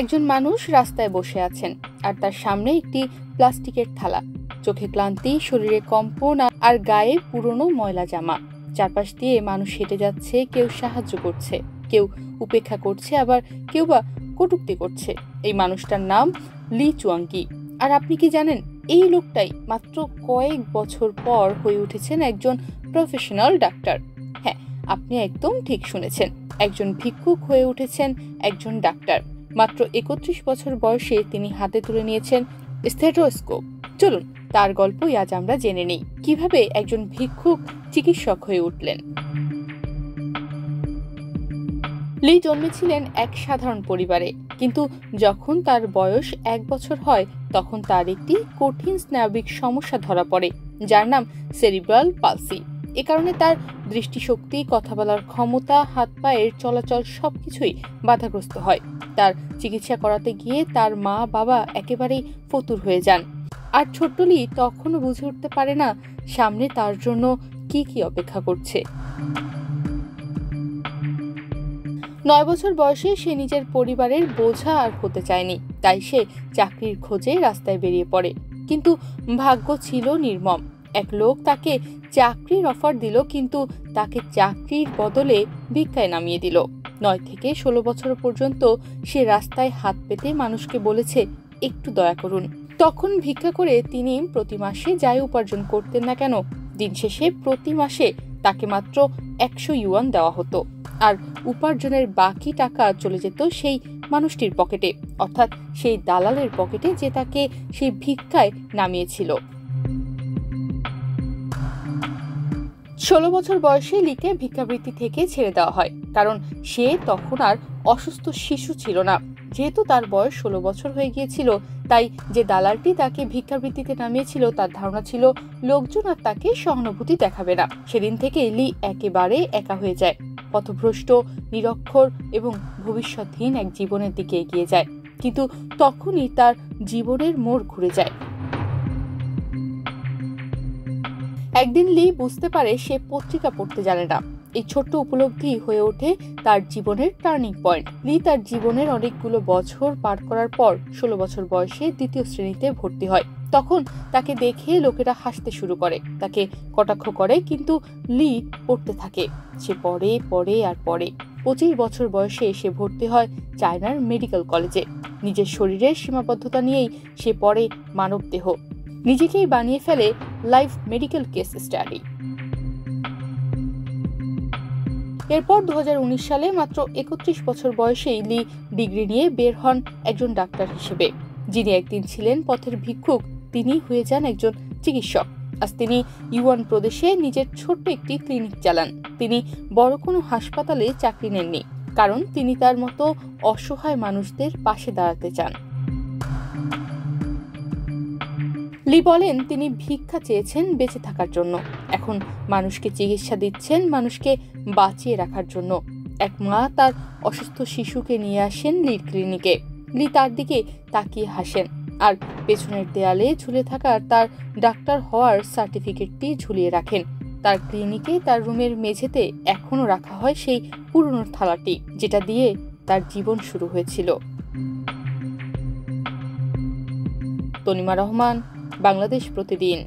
একজন মানুষ রাস্তায় বসে আছেন আর তার সামনে একটি প্লাস্টিকের থালা। চোখে ক্লান্তি, শরীরে কম্পন আর গায়ে পুরনো ময়লা জামা। চারপাশ দিয়ে মানুষ হেঁটে যাচ্ছে, কেউ সাহায্য করছে, কেউ উপেক্ষা করছে, আবার কেউ বা কটূক্তি করছে। এই মানুষটার নাম লি চুয়াংকি। আর আপনি কি জানেন, এই লোকটাই মাত্র কয়েক বছর পর হয়ে উঠেছেন একজন প্রফেশনাল ডাক্তার। হ্যাঁ, আপনি একদম ঠিক শুনেছেন, একজন ভিক্ষুক হয়ে উঠেছেন একজন ডাক্তার। মাত্র 31 বছর বয়সে তিনি হাতে তুলে নিয়েছেন স্টেথোস্কোপ। চলুন তার গল্পই আজ আমরা জেনে নেই, কিভাবে একজন ভিক্ষুক চিকিৎসক হয়ে উঠলেন। লি জন্মেছিলেন এক সাধারণ পরিবারে, কিন্তু যখন তার বয়স 1 বছর হয় তখন তার একটি কঠিন স্নায়বিক সমস্যা ধরা পড়ে, যার নাম সেরিব্রাল পালসি। এ কারণে তার দৃষ্টিশক্তি, কথা বলার ক্ষমতা, হাত পায়ের চলাচল সবকিছুই বাধাগ্রস্ত হয়। তার চিকিৎসা করাতে গিয়ে তার মা বাবা একেবারেই ফতুর হয়ে যান। আর ছোট্ট লি তখনও বুঝে উঠতে পারে না সামনে তার জন্য কি কি অপেক্ষা করছে। 9 বছর বয়সে সে নিজের পরিবারের বোঝা আর হতে চায়নি, তাই সে চাকরির খোঁজে রাস্তায় বেরিয়ে পড়ে। কিন্তু ভাগ্য ছিল নির্মম। এক লোক তাকে চাকরির অফার দিল, কিন্তু তাকে চাকরির বদলে ভিক্ষায় নামিয়ে দিল। 9 থেকে 16 বছর পর্যন্ত সে রাস্তায় হাত পেতে মানুষকে বলেছে, একটু দয়া করুন। তখন ভিক্ষা করে তিনি প্রতি মাসে যাই উপার্জন করতেন না কেন, দিন শেষে প্রতি মাসে তাকে মাত্র 100 ইউয়ান দেওয়া হতো। আর উপার্জনের বাকি টাকা চলে যেত সেই মানুষটির পকেটে, অর্থাৎ সেই দালালের পকেটে যে তাকে সেই ভিক্ষায় নামিয়েছিল। 16 বছর বয়সে লিকে ভিক্ষাবৃত্তি থেকে ছেড়ে দেওয়া হয়, কারণ সে তখন আর অসুস্থ শিশু ছিল না। যেহেতু তার বয়স 16 বছর হয়ে গিয়েছিল, তাই যে দালালটি তাকে ভিক্ষাবৃত্তিতে নামিয়েছিল তার ধারণা ছিল লোকজন আর তাকে সহানুভূতি দেখাবে না। সেদিন থেকে লি একেবারে একা হয়ে যায়, পথভ্রষ্ট, নিরক্ষর এবং ভবিষ্যৎহীন এক জীবনের দিকে এগিয়ে যায়। কিন্তু তখনই তার জীবনের মোড় ঘুরে যায়। একদিন লি বুঝতে পারে সে পত্রিকা পড়তে জানে না। এই ছোট্ট উপলব্ধি হয়ে ওঠে তার জীবনের টার্নিং পয়েন্ট। লি তার জীবনের অনেকগুলো বছর পার করার পর 16 বছর বয়সে 2য় শ্রেণীতে ভর্তি হয়। তখন তাকে দেখে লোকেরা হাসতে শুরু করে, তাকে কটাক্ষ করে, কিন্তু লি পড়তে থাকে। সে পড়ে আর পড়ে। 25 বছর বয়সে সে ভর্তি হয় চায়নার মেডিকেল কলেজে। নিজের শরীরের সীমাবদ্ধতা নিয়েই সে পড়ে মানবদেহ। নিজেকেই বানিয়ে ফেলে লাইভ মেডিকেল কেস স্টাডি। এরপর 2019 সালে মাত্র 31 বছর বয়সেই লি ডিগ্রি নিয়ে বের হন একজন ডাক্তার হিসেবে। যিনি একদিন ছিলেন পথের ভিক্ষুক, তিনি হয়ে যান একজন চিকিৎসক। আজ তিনি ইউয়ান প্রদেশে নিজের ছোট্ট একটি ক্লিনিক চালান। তিনি বড় কোনো হাসপাতালে চাকরি নেননি, কারণ তিনি তার মতো অসহায় মানুষদের পাশে দাঁড়াতে চান। লি বলেন, তিনি ভিক্ষা চেয়েছেন বেঁচে থাকার জন্য, এখন মানুষকে চিকিৎসা দিচ্ছেন মানুষকে বাঁচিয়ে রাখার জন্য। এক মা তার অসুস্থ শিশুকে নিয়ে আসেন লির ক্লিনিকে। লি তার দিকে তাকিয়ে হাসেন, আর পেছনের দেয়ালে ঝুলে থাকা তার ডাক্তার হওয়ার সার্টিফিকেটটি ঝুলিয়ে রাখেন। তার ক্লিনিকে তার রুমের মেঝেতে এখনো রাখা হয় সেই পুরনো থালাটি, যেটা দিয়ে তার জীবন শুরু হয়েছিল। তনিমা রহমান, বাংলাদেশ প্রতিদিন।